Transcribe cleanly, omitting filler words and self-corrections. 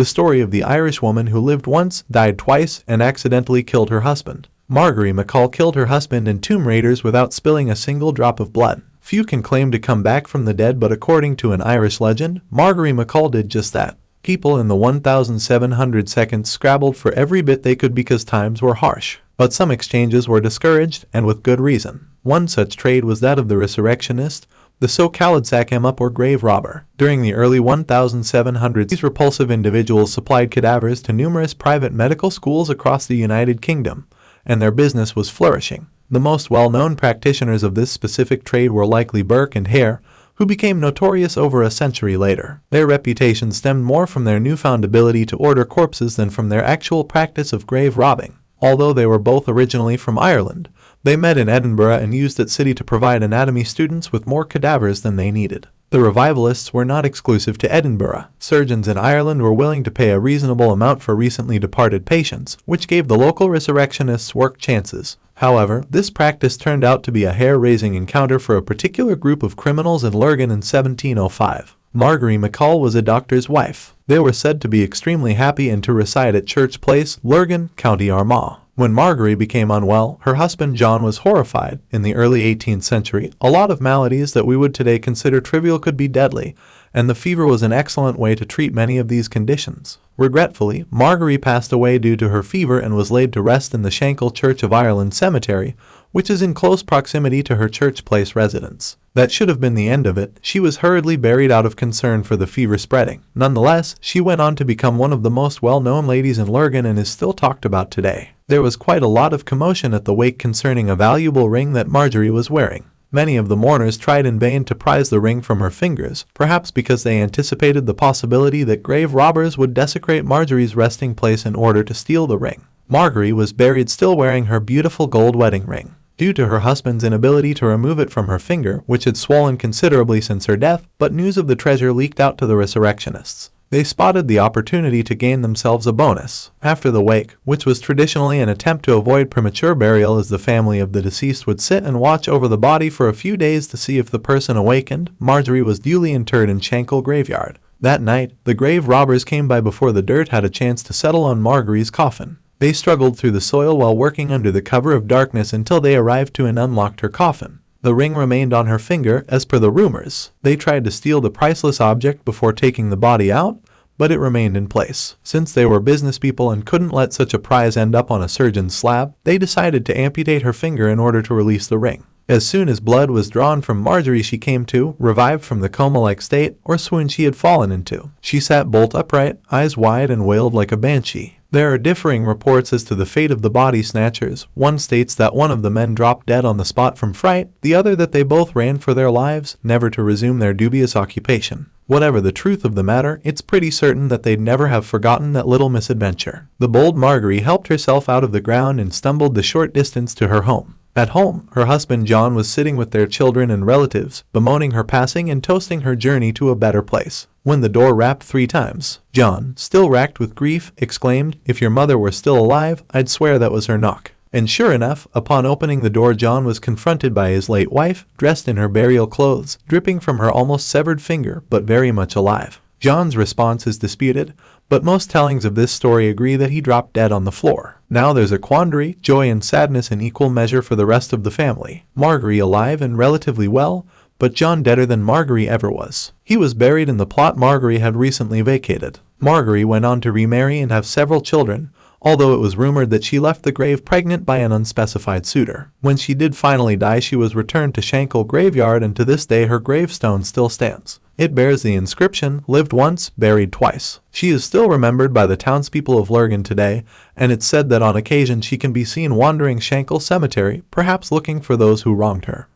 the story of the Irish woman who lived once, died twice, and accidentally killed her husband. Margery McCall killed her husband and tomb raiders without spilling a single drop of blood. Few can claim to come back from the dead, but according to an Irish legend, Margery McCall did just that. People in the 1,700 seconds scrabbled for every bit they could because times were harsh. But some exchanges were discouraged, and with good reason. One such trade was that of the resurrectionist, the so-called sack em up or grave robber. During the early 1700s, these repulsive individuals supplied cadavers to numerous private medical schools across the United Kingdom, and their business was flourishing. The most well-known practitioners of this specific trade were likely Burke and Hare, who became notorious over a century later. Their reputation stemmed more from their newfound ability to order corpses than from their actual practice of grave robbing. Although they were both originally from Ireland, they met in Edinburgh and used that city to provide anatomy students with more cadavers than they needed. The revivalists were not exclusive to Edinburgh. Surgeons in Ireland were willing to pay a reasonable amount for recently departed patients, which gave the local resurrectionists work chances. However, this practice turned out to be a hair-raising encounter for a particular group of criminals in Lurgan in 1705. Margery McCall was a doctor's wife. They were said to be extremely happy and to reside at Church Place, Lurgan, County Armagh. When Margery became unwell, her husband John was horrified. In the early 18th century, a lot of maladies that we would today consider trivial could be deadly, and the fever was an excellent way to treat many of these conditions. Regretfully, Margery passed away due to her fever and was laid to rest in the Shankill Church of Ireland Cemetery, which is in close proximity to her Church Place residence. That should have been the end of it. She was hurriedly buried out of concern for the fever spreading. Nonetheless, she went on to become one of the most well-known ladies in Lurgan and is still talked about today. There was quite a lot of commotion at the wake concerning a valuable ring that Margery was wearing. Many of the mourners tried in vain to prise the ring from her fingers, perhaps because they anticipated the possibility that grave robbers would desecrate Margery's resting place in order to steal the ring. Margery was buried still wearing her beautiful gold wedding ring. Due to her husband's inability to remove it from her finger, which had swollen considerably since her death, but news of the treasure leaked out to the resurrectionists. They spotted the opportunity to gain themselves a bonus. After the wake, which was traditionally an attempt to avoid premature burial as the family of the deceased would sit and watch over the body for a few days to see if the person awakened, Margery was duly interred in Shankill graveyard. That night, the grave robbers came by before the dirt had a chance to settle on Margery's coffin. They struggled through the soil while working under the cover of darkness until they arrived to and unlocked her coffin. The ring remained on her finger, as per the rumors. They tried to steal the priceless object before taking the body out, but it remained in place. Since they were business people and couldn't let such a prize end up on a surgeon's slab, they decided to amputate her finger in order to release the ring. As soon as blood was drawn from Margery, she came to, revived from the coma-like state or swoon she had fallen into. She sat bolt upright, eyes wide, and wailed like a banshee. There are differing reports as to the fate of the body snatchers. One states that one of the men dropped dead on the spot from fright, the other that they both ran for their lives, never to resume their dubious occupation. Whatever the truth of the matter, it's pretty certain that they'd never have forgotten that little misadventure. The bold Margery helped herself out of the ground and stumbled the short distance to her home. At home, her husband John was sitting with their children and relatives, bemoaning her passing and toasting her journey to a better place. When the door rapped 3 times, John, still racked with grief, exclaimed, "If your mother were still alive, I'd swear that was her knock." And sure enough, upon opening the door, John was confronted by his late wife, dressed in her burial clothes, dripping from her almost severed finger, but very much alive. John's response is disputed, but most tellings of this story agree that he dropped dead on the floor. Now there's a quandary, joy and sadness in equal measure for the rest of the family. Margery alive and relatively well, but John deader than Margery ever was. He was buried in the plot Margery had recently vacated. Margery went on to remarry and have several children, although it was rumored that she left the grave pregnant by an unspecified suitor. When she did finally die, she was returned to Shankill graveyard, and to this day her gravestone still stands. It bears the inscription, "Lived once, buried twice." She is still remembered by the townspeople of Lurgan today, and it's said that on occasion she can be seen wandering Shankill Cemetery, perhaps looking for those who wronged her.